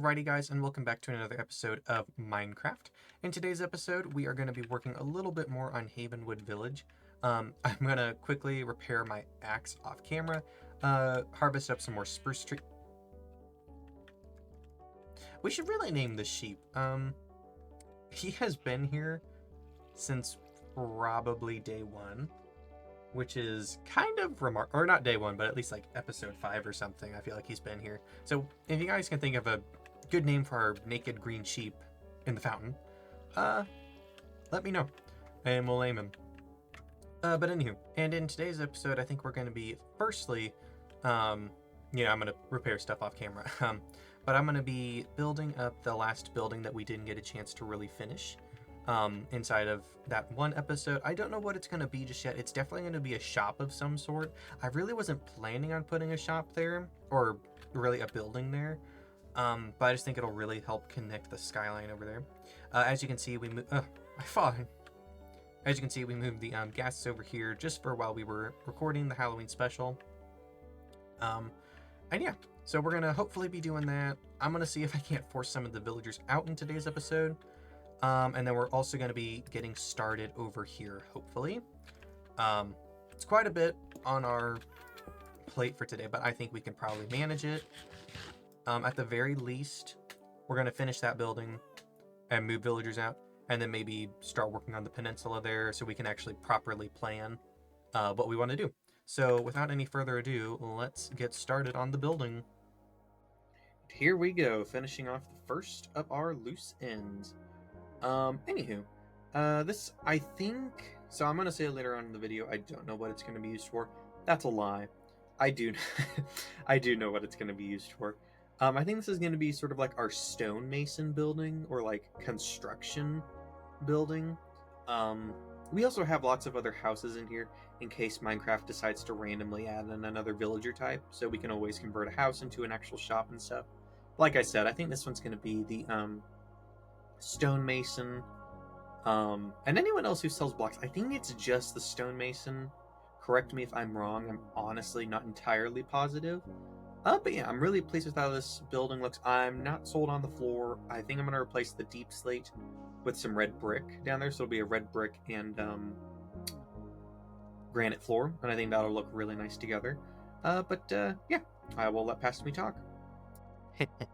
Alrighty guys, and welcome back to another episode of Minecraft. In today's episode, we are going to be working a little bit more on Havenwood Village. I'm going to quickly repair my axe off camera, harvest up some more spruce tree. We should really name the sheep. He has been here since probably day one, which is kind of remarkable, or not day one, but at least like episode 5 or something. I feel like he's been here. So if you guys can think of a good name for our naked green sheep in the fountain, let me know, and we'll name him. But anywho, and in today's episode, I think we're going to be, firstly, I'm going to repair stuff off camera, but I'm going to be building up the last building that we didn't get a chance to really finish. Inside of that one episode. I don't know what it's going to be just yet. It's definitely going to be a shop of some sort. I really wasn't planning on putting a shop there, or really a building there, but I just think it'll really help connect the skyline over there. As you can see, we moved... I fought. As you can see, we moved the gases over here just for while we were recording the Halloween special. And yeah, so we're going to hopefully be doing that. I'm going to see if I can't force some of the villagers out in today's episode. And then we're also going to be getting started over here, hopefully. It's quite a bit on our plate for today, but I think we can probably manage it. At the very least, we're going to finish that building and move villagers out, and then maybe start working on the peninsula there so we can actually properly plan what we want to do. So without any further ado, let's get started on the building. Here we go, finishing off the first of our loose ends. Anywho, this, I think, so I'm going to say later on in the video, I don't know what it's going to be used for. That's a lie. I do, I do know what it's going to be used for. I think this is going to be sort of like our stonemason building, or like construction building. We also have lots of other houses in here in case Minecraft decides to randomly add in another villager type, so we can always convert a house into an actual shop and stuff. Like I said, I think this one's going to be the, stonemason, and anyone else who sells blocks. I think it's just the stonemason. Correct me if I'm wrong. I'm honestly not entirely positive. But yeah, I'm really pleased with how this building looks. I'm not sold on the floor. I think I'm going to replace the deep slate with some red brick down there, so it'll be a red brick and granite floor, and I think that'll look really nice together. Yeah, I will let past me talk.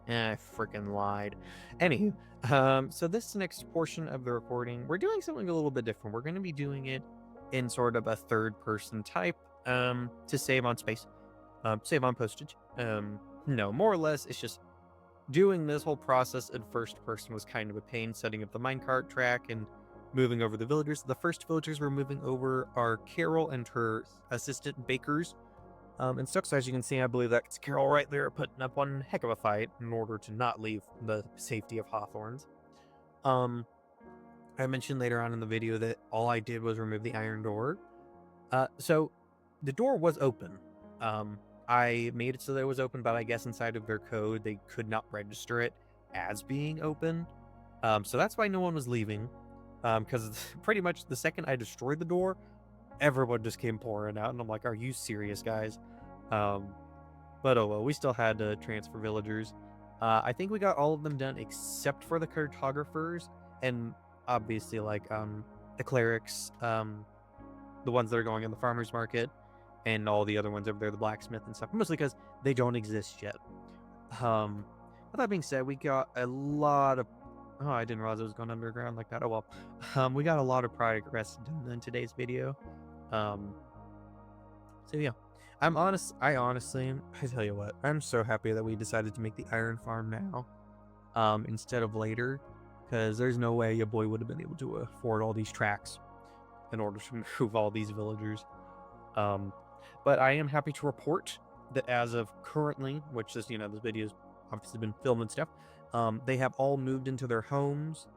I freaking lied. Anywho, so this next portion of the recording, we're doing something a little bit different. We're going to be doing it in sort of a third-person type, to save on space, save on postage. No, more or less, it's just doing this whole process in first person was kind of a pain, setting up the minecart track and moving over the villagers. The first villagers we're moving over are Carol and her assistant bakers. And stuff, so as you can see, I believe that's Carol right there putting up one heck of a fight in order to not leave the safety of Hawthorns. I mentioned later on in the video that all I did was remove the iron door. So the door was open. I made it so that it was open, but I guess inside of their code, they could not register it as being open. So that's why no one was leaving. Because pretty much the second I destroyed the door, everyone just came pouring out, and I'm like, are you serious, guys? But oh well, we still had to transfer villagers. I think we got all of them done except for the cartographers, and obviously like the clerics, the ones that are going in the farmers market, and all the other ones over there, the blacksmith and stuff, mostly because they don't exist yet. With that being said, we got a lot of... Oh, I didn't realize it was going underground like that. Oh well. We got a lot of progress done in today's video. So yeah, I tell you what, I'm so happy that we decided to make the iron farm now, instead of later, because there's no way your boy would have been able to afford all these tracks in order to move all these villagers. But I am happy to report that as of currently, which is, this video's obviously been filmed and stuff, they have all moved into their homes,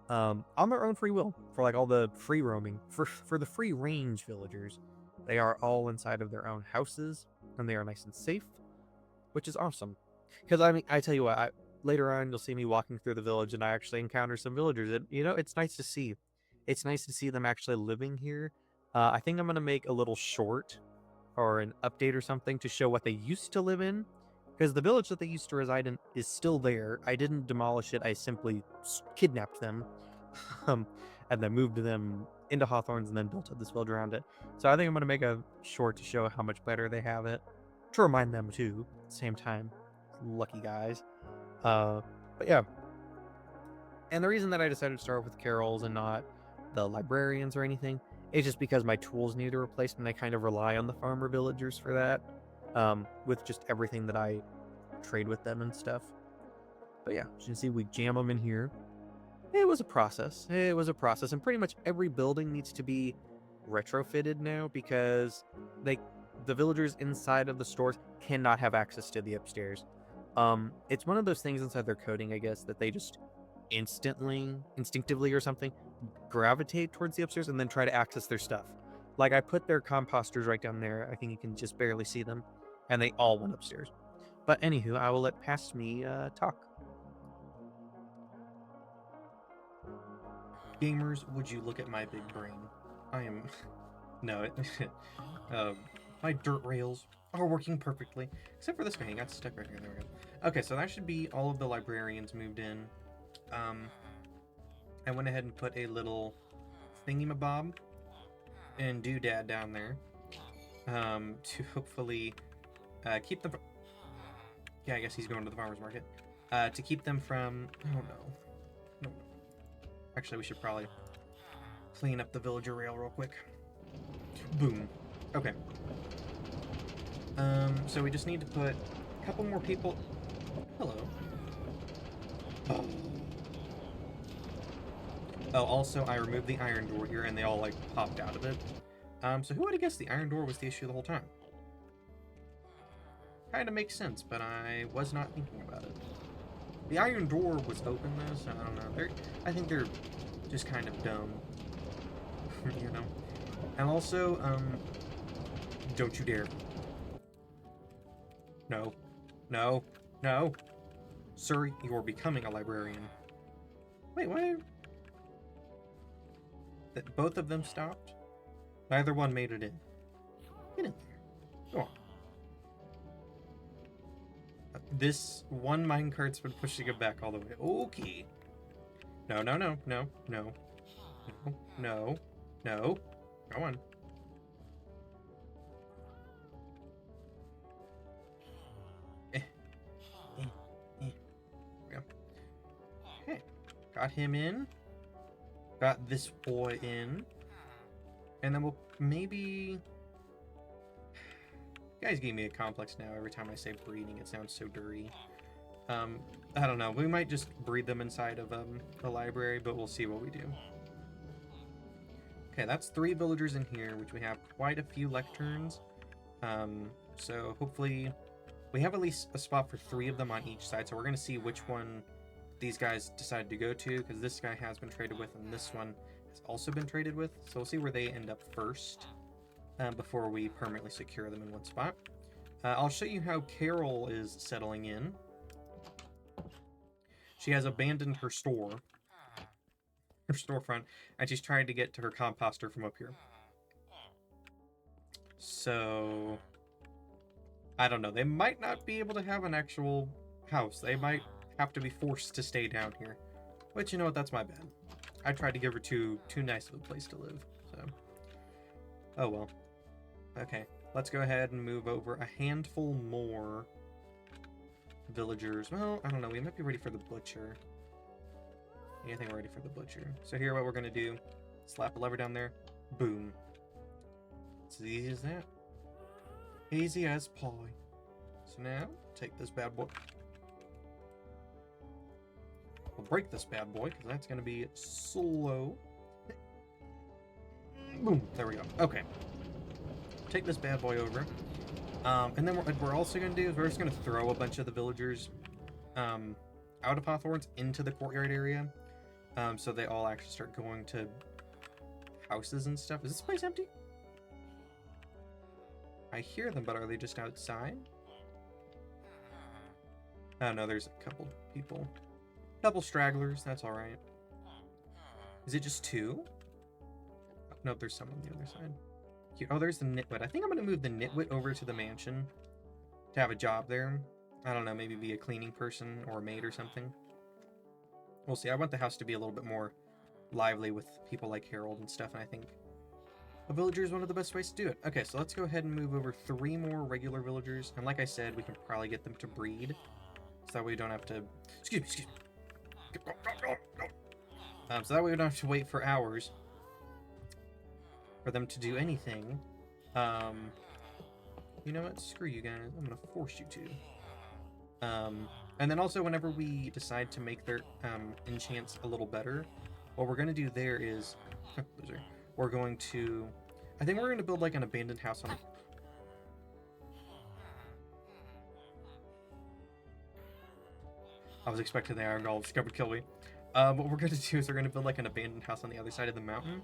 on their own free will, for like all the free roaming, for the free range villagers. They are all inside of their own houses, and they are nice and safe, which is awesome. Because, I mean, I tell you what, later on, you'll see me walking through the village, and I actually encounter some villagers, and, it's nice to see. It's nice to see them actually living here. I think I'm going to make a little short, or an update or something, to show what they used to live in, Because the village that they used to reside in is still there. I didn't demolish it. I simply kidnapped them, um, and then moved them into Hawthorns and then built up this village around it. So I think I'm going to make a short to show how much better they have it. To remind them, too, at the same time. Lucky guys. But yeah. And the reason that I decided to start with Carols and not the librarians or anything is just because my tools need a replacement. I kind of rely on the farmer villagers for that. With just everything that I trade with them and stuff. But yeah, as you can see, we jam them in here. It was a process. And pretty much every building needs to be retrofitted now because the villagers inside of the stores cannot have access to the upstairs. It's one of those things inside their coding, I guess, that they just instinctively or something, gravitate towards the upstairs and then try to access their stuff. Like, I put their composters right down there. I think you can just barely see them. And they all went upstairs. But anywho, I will let past me talk. Gamers, would you look at my big brain? I am... No, my dirt rails are working perfectly. Except for this guy, he got stuck right here. There we go. Okay, so that should be all of the librarians moved in. I went ahead and put a little thingamabob and doodad down there to hopefully keep them... Yeah, I guess he's going to the farmer's market. To keep them from... Oh, no. Actually, we should probably clean up the villager rail real quick. Boom. Okay. So we just need to put a couple more people... Hello. Oh, also, I removed the iron door here, and they all, like, popped out of it. So who would have guessed the iron door was the issue the whole time? Kind of makes sense, but I was not thinking about it. The iron door was open, though, so I don't know. I think they're just kind of dumb. You know? And also, don't you dare. No. No. No. Sir, you're becoming a librarian. Wait, what? That both of them stopped? Neither one made it in. Get in there. Go on. This one minecart's been pushing it back all the way. Okay. No, no, no, no, no. No, no, no. Go on. Go. Okay. Got him in. Got this boy in. And then we'll maybe... You guys gave me a complex now. Every time I say breeding, it sounds so dirty. I don't know. We might just breed them inside of the library, but we'll see what we do. Okay, that's 3 villagers in here, which we have quite a few lecterns. So hopefully we have at least a spot for 3 of them on each side. So we're going to see which one these guys decide to go to, because this guy has been traded with and this one has also been traded with. So we'll see where they end up first. Before we permanently secure them in one spot. I'll show you how Carol is settling in. She has abandoned her storefront, and she's trying to get to her composter from up here. So, I don't know. They might not be able to have an actual house. They might have to be forced to stay down here. But you know what? That's my bad. I tried to give her too nice of a place to live. So, oh well. Okay, let's go ahead and move over a handful more villagers. Well, I don't know. We might be ready for the butcher. Yeah, I think we're ready for the butcher. So here, what we're going to do, slap a lever down there. Boom. It's as easy as that. Easy as pie. So now, take this bad boy. We'll break this bad boy, because that's going to be slow. Boom. There we go. Okay. Take this bad boy over. And then what we're also going to do is we're just going to throw a bunch of the villagers out of Hawthorns into the courtyard area. So they all actually start going to houses and stuff. Is this place empty? I hear them, but are they just outside? Oh no, there's a couple people. Couple stragglers, that's alright. Is it just 2? Oh, no, there's some on the other side. Here. Oh, there's the nitwit. I think I'm going to move the nitwit over to the mansion to have a job there. I don't know, maybe be a cleaning person or a maid or something. We'll see. I want the house to be a little bit more lively with people like Harold and stuff, and I think a villager is one of the best ways to do it. Okay, so let's go ahead and move over 3 more regular villagers, and like I said, we can probably get them to breed, so that way we don't have to... Excuse me. So that way we don't have to wait for hours for them to do anything. You know what? Screw you guys. I'm gonna force you to. And then also, whenever we decide to make their enchants a little better, what we're gonna do there is... loser. We're going to... I think we're going to build like an abandoned house on... I was expecting the iron golem to come and kill me. What we're going to do is we're going to build like an abandoned house on the other side of the mountain.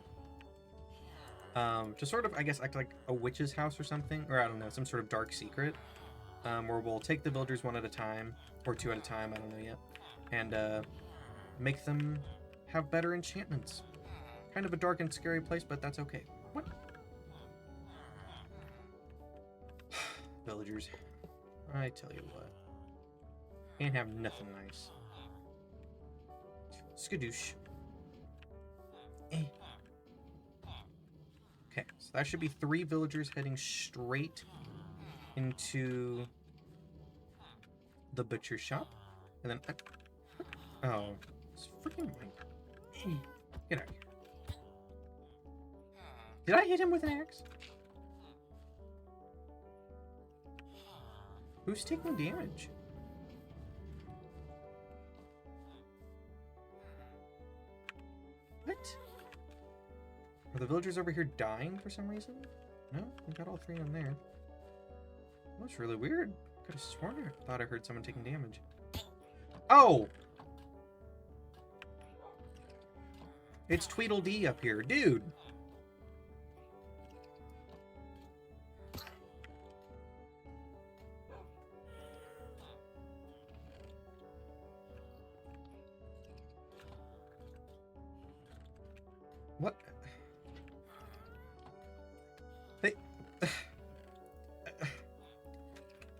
To sort of, I guess, act like a witch's house or something. Or I don't know, some sort of dark secret. Where we'll take the villagers 1 at a time. Or 2 at a time, I don't know yet. And make them have better enchantments. Kind of a dark and scary place, but that's okay. What? Villagers. I tell you what. Can't have nothing nice. Skadoosh. Okay, so that should be 3 villagers heading straight into the butcher shop. And then... oh, it's freaking white. Get out of here. Did I hit him with an axe? Who's taking damage? What? Are the villagers over here dying for some reason? No, we got all 3 of them there. That's really weird. Could have sworn I thought I heard someone taking damage. Oh! It's Tweedledee up here. Dude! What? They...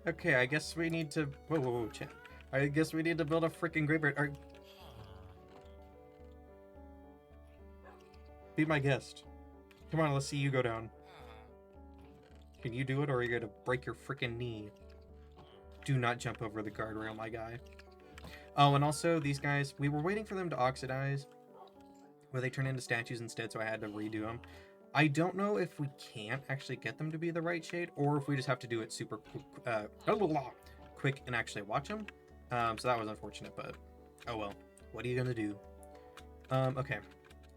Okay, I guess we need to... Whoa, chat. I guess we need to build a freaking graveyard. Be my guest. Come on, let's see you go down. Can you do it, or are you going to break your freaking knee? Do not jump over the guardrail, my guy. Oh, and also, these guys, we were waiting for them to oxidize, where they turn into statues instead, so I had to redo them. I don't know if we can't actually get them to be the right shade, or if we just have to do it super quick and actually watch them. So that was unfortunate, but oh well. What are you gonna do? Okay.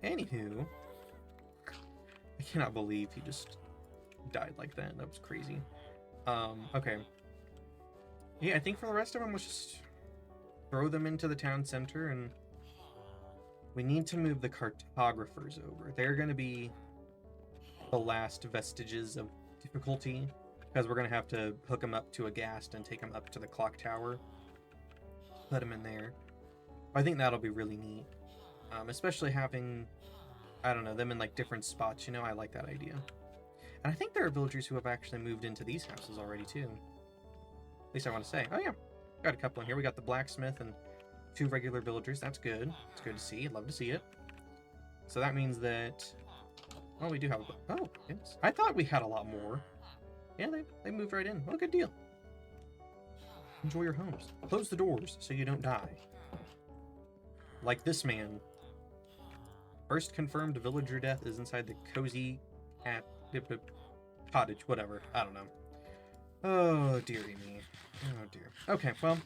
Anywho, I cannot believe he just died like that. That was crazy. Okay. Yeah, I think for the rest of them, let's just throw them into the town center, and we need to move the cartographers over. They're going to be the last vestiges of difficulty, because we're going to have to hook them up to a ghast and take them up to the clock tower. Put them in there. I think that'll be really neat. Especially having, I don't know, them in like different spots, you know, I like that idea. And I think there are villagers who have actually moved into these houses already too. At least I want to say. Oh yeah, got a couple in here. We got the blacksmith and 2 regular villagers. That's good. It's good to see. I'd love to see it. So that means that... oh, we do have a... oh, yes. I thought we had a lot more. Yeah, they moved right in. Well, good deal. Enjoy your homes. Close the doors so you don't die. Like this man. First confirmed villager death is inside the cozy cottage, whatever. I don't know. Oh, dearie me. Oh, dear. Okay, well...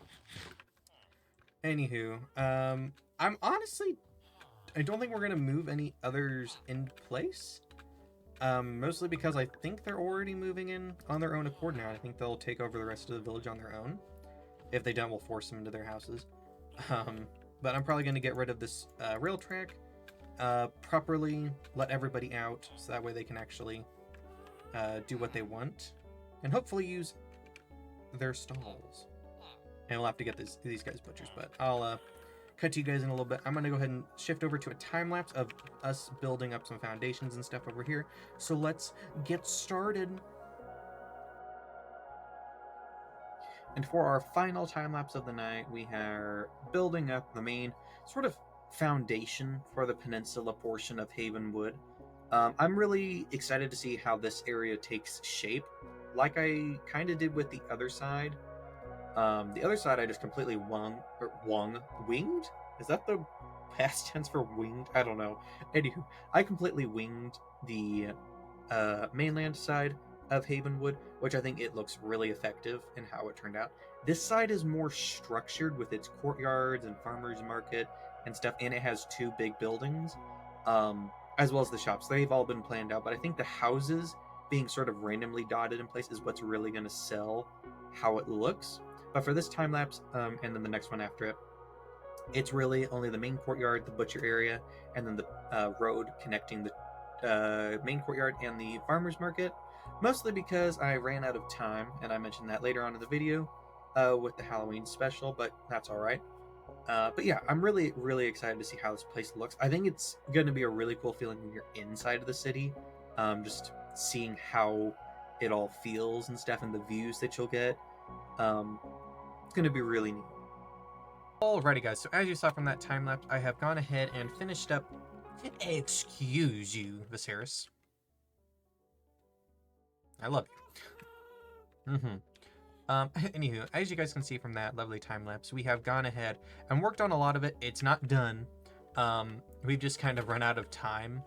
anywho, I'm honestly... I don't think we're going to move any others in place. Mostly because I think they're already moving in on their own accord now. I think they'll take over the rest of the village on their own. If they don't, we'll force them into their houses. But I'm probably going to get rid of this rail track. Properly let everybody out, so that way they can actually do what they want. And hopefully use their stalls. And we'll have to get these guys butchers, but I'll cut to you guys in a little bit. I'm going to go ahead and shift over to a time-lapse of us building up some foundations and stuff over here. So let's get started. And for our final time lapse of the night, we are building up the main sort of foundation for the peninsula portion of Havenwood. I'm really excited to see how this area takes shape, like I kind of did with the other side. The other side I just completely winged? Is that the past tense for winged? I don't know. Anywho, I completely winged the mainland side of Havenwood, which I think it looks really effective in how it turned out. This side is more structured with its courtyards and farmers market and stuff, and it has two big buildings, as well as the shops. They've all been planned out, but I think the houses being sort of randomly dotted in place is what's really going to sell how it looks. But for this time lapse, and then the next one after it, it's really only the main courtyard, the butcher area, and then the road connecting the main courtyard and the farmer's market. Mostly because I ran out of time, and I mentioned that later on in the video with the Halloween special, but that's all right. But yeah, I'm really, really excited to see how this place looks. I think it's going to be a really cool feeling when you're inside of the city, just seeing how it all feels and stuff, and the views that you'll get. It's going to be really neat. Alrighty, guys. So as you saw from that time lapse, I have gone ahead and finished up. Excuse you, Viserys. I love you. Anywho, as you guys can see from that lovely time lapse, we have gone ahead and worked on a lot of it. It's not done. We've just kind of run out of time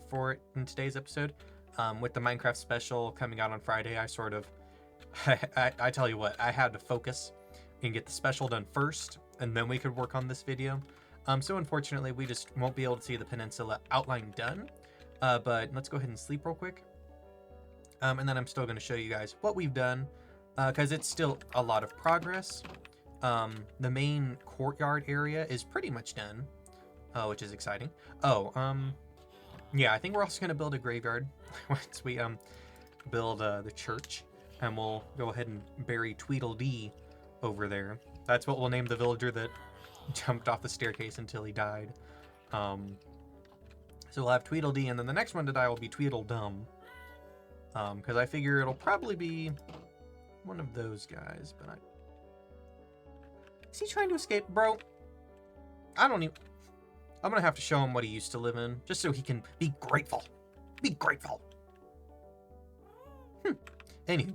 for it in today's episode. With the Minecraft special coming out on Friday, I sort of, I tell you what, I had to focus and get the special done first, and then we could work on this video. So unfortunately, we just won't be able to see the peninsula outline done. But let's go ahead and sleep real quick. And then I'm still going to show you guys what we've done, because it's still a lot of progress. The main courtyard area is pretty much done, which is exciting. Yeah, I think we're also going to build a graveyard once we build the church, and we'll go ahead and bury Tweedledee over there. That's what we'll name the villager that jumped off the staircase until he died. So we'll have Tweedledee, and then the next one to die will be Tweedledum. Because I figure it'll probably be one of those guys, but Is he trying to escape, bro? I don't even... I'm gonna have to show him what he used to live in, just so he can be grateful. Be grateful. Anywho.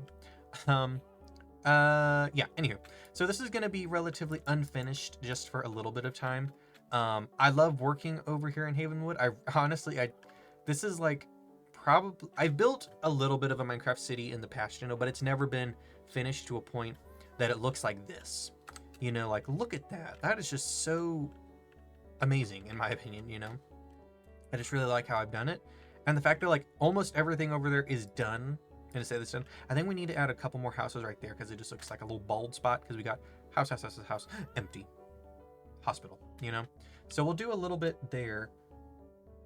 Yeah, anywho. So this is gonna be relatively unfinished just for a little bit of time. I love working over here in Havenwood. This is like... Probably, I've built a little bit of a Minecraft city in the past, but it's never been finished to a point that it looks like this. Like, look at that. That is just so amazing, in my opinion, I just really like how I've done it. And the fact that, like, almost everything over there is done. And to say this done, I think we need to add a couple more houses right there, because it just looks like a little bald spot, because we got house, empty. Hospital, So we'll do a little bit there.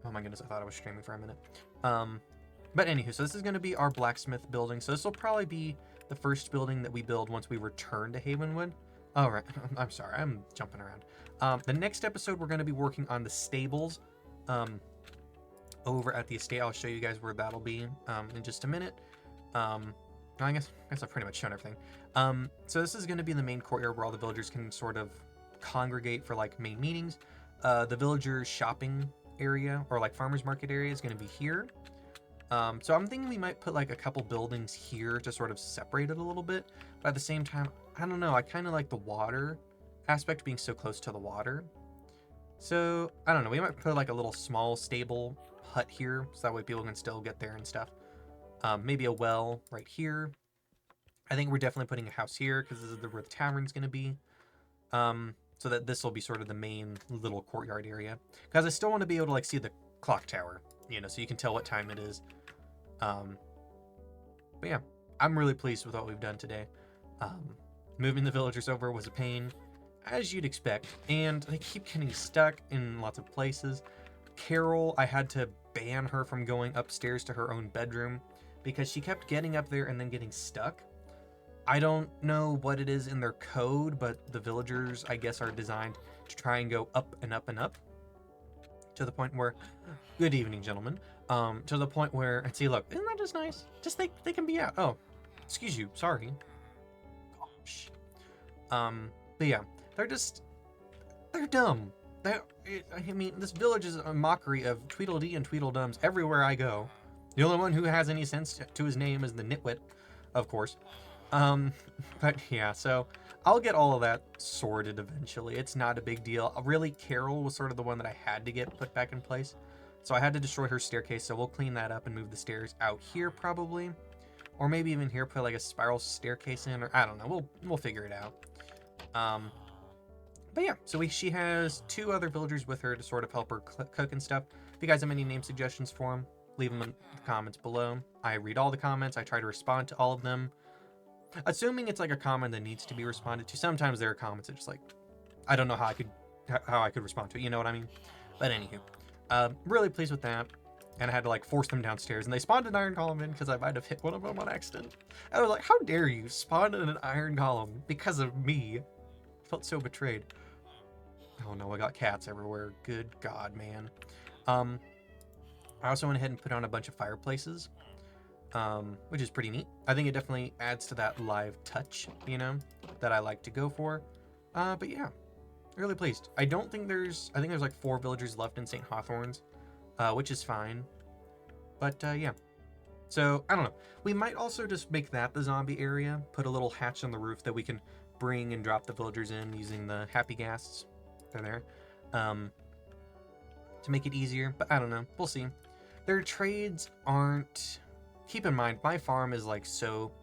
Oh my goodness, I thought I was streaming for a minute. But anywho, so this is going to be our blacksmith building. So this will probably be the first building that we build once we return to Havenwood. All right, I'm sorry, I'm jumping around. The next episode, we're going to be working on the stables over at the estate. I'll show you guys where that'll be in just a minute. I guess I've pretty much shown everything. So this is going to be the main courtyard where all the villagers can sort of congregate for like main meetings. The villagers shopping area or like farmers market area is going to be here. So I'm thinking we might put like a couple buildings here to sort of separate it a little bit, but at the same time, I don't know, I kind of like the water aspect being so close to the water. So I don't know, we might put like a little small stable hut here so that way people can still get there and stuff. Maybe a well right here. I think we're definitely putting a house here because this is where the tavern's going to be. So that this will be sort of the main little courtyard area. Because I still want to be able to like see the clock tower, so you can tell what time it is. But yeah, I'm really pleased with what we've done today. Moving the villagers over was a pain, as you'd expect, and they keep getting stuck in lots of places. Carol, I had to ban her from going upstairs to her own bedroom because she kept getting up there and then getting stuck. I don't know what it is in their code, but the villagers, I guess, are designed to try and go up and up and up to the point where, good evening, gentlemen, to the point where, and see, look, isn't that just nice? Just they can be out. Oh, excuse you, sorry. Gosh. But yeah, they're just, they're dumb. I mean, this village is a mockery of Tweedledee and Tweedledums everywhere I go. The only one who has any sense to his name is the Nitwit, of course. Um, but yeah, so I'll get all of that sorted eventually. It's not a big deal. Really, Carol was sort of the one that I had to get put back in place. So I had to destroy her staircase, so we'll clean that up and move the stairs out here probably. Or maybe even here, put like a spiral staircase in, or I don't know. We'll figure it out. But yeah, so she has 2 other villagers with her to sort of help her cook and stuff. If you guys have any name suggestions for them, leave them in the comments below. I read all the comments. I try to respond to all of them. Assuming it's like a comment that needs to be responded to. Sometimes there are comments that just like, I don't know how I could respond to it. You know what I mean? But anywho, really pleased with that. And I had to like force them downstairs, and they spawned an iron golem in because I might have hit one of them on accident. And I was like, how dare you spawn in an iron golem because of me? I felt so betrayed. Oh no, I got cats everywhere. Good God, man. I also went ahead and put on a bunch of fireplaces, which is pretty neat. I think it definitely adds to that live touch, you know, that I like to go for. But yeah, really pleased. I think there's like 4 villagers left in St. Hawthorne's, which is fine. But yeah, so I don't know. We might also just make that the zombie area, put a little hatch on the roof that we can bring and drop the villagers in using the happy ghasts. They're there, to make it easier, but I don't know. We'll see. Their trades aren't... Keep in mind, my farm is like so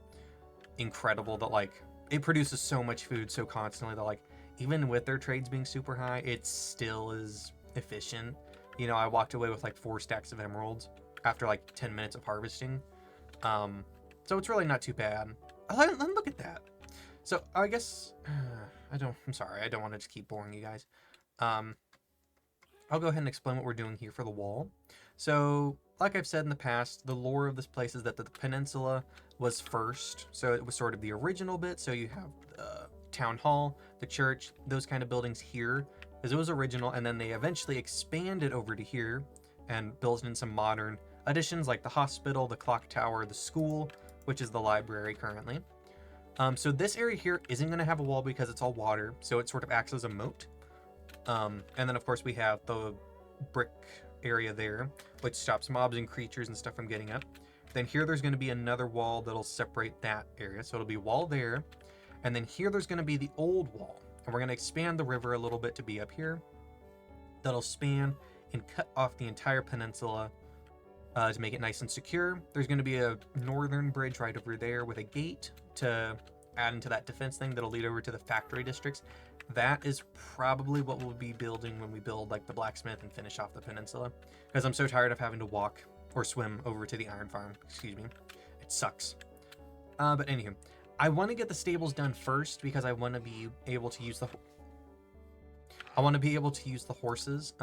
incredible that like it produces so much food so constantly that like even with their trades being super high, it still is efficient. You know, I walked away with like 4 stacks of emeralds after like 10 minutes of harvesting. So it's really not too bad. Look at that. So I guess I'm sorry, I don't want to just keep boring you guys. I'll go ahead and explain what we're doing here for the wall. So, like I've said in the past, the lore of this place is that the peninsula was first. So it was sort of the original bit. So you have the town hall, the church, those kind of buildings here, as it was original, and then they eventually expanded over to here and built in some modern additions like the hospital, the clock tower, the school, which is the library currently. So this area here isn't going to have a wall because it's all water, so it sort of acts as a moat. And then of course we have the brick area there, which stops mobs and creatures and stuff from getting up. Then here there's going to be another wall that'll separate that area, so it'll be wall there. And then here there's going to be the old wall, and we're going to expand the river a little bit to be up here. That'll span and cut off the entire peninsula to make it nice and secure. There's going to be a northern bridge right over there with a gate to add into that defense thing that'll lead over to the factory districts. That is probably what we'll be building when we build like the blacksmith and finish off the peninsula, because I'm so tired of having to walk or swim over to the iron farm. Excuse me. It sucks. But anywho, I want to get the stables done first because I want to be able to use the horses.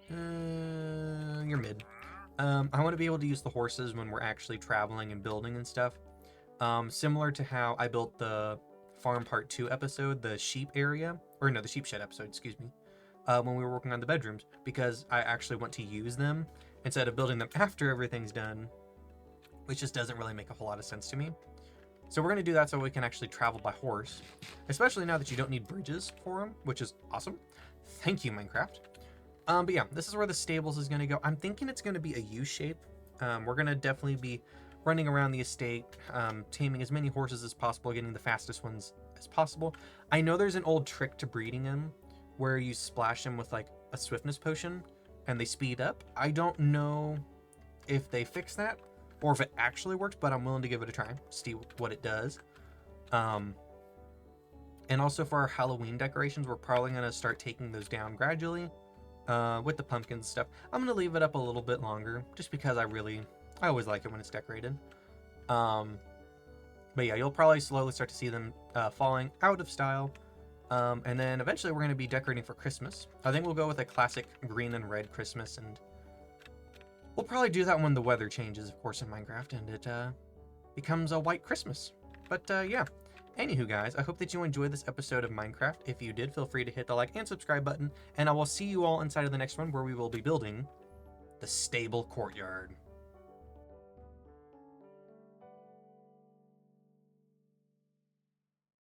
You're mid. I want to be able to use the horses when we're actually traveling and building and stuff. Similar to how I built the farm part 2 episode, the sheep area, or no, the sheep shed episode, excuse me, when we were working on the bedrooms, because I actually want to use them instead of building them after everything's done, which just doesn't really make a whole lot of sense to me. So we're going to do that so we can actually travel by horse, especially now that you don't need bridges for them, which is awesome. Thank you, Minecraft. But yeah, this is where the stables is going to go. I'm thinking it's going to be a U shape. We're going to definitely be running around the estate, taming as many horses as possible, getting the fastest ones as possible. I know there's an old trick to breeding them where you splash them with like a swiftness potion and they speed up. I don't know if they fix that or if it actually works, but I'm willing to give it a try, see what it does. And also for our Halloween decorations, we're probably going to start taking those down gradually with the pumpkins and stuff. I'm going to leave it up a little bit longer just because I always like it when it's decorated. But yeah, you'll probably slowly start to see them falling out of style. And then eventually we're going to be decorating for Christmas. I think we'll go with a classic green and red Christmas, and we'll probably do that when the weather changes, of course, in Minecraft, and it becomes a white Christmas. But yeah, anywho guys, I hope that you enjoyed this episode of Minecraft. If you did, feel free to hit the like and subscribe button, and I will see you all inside of the next one where we will be building the stable courtyard.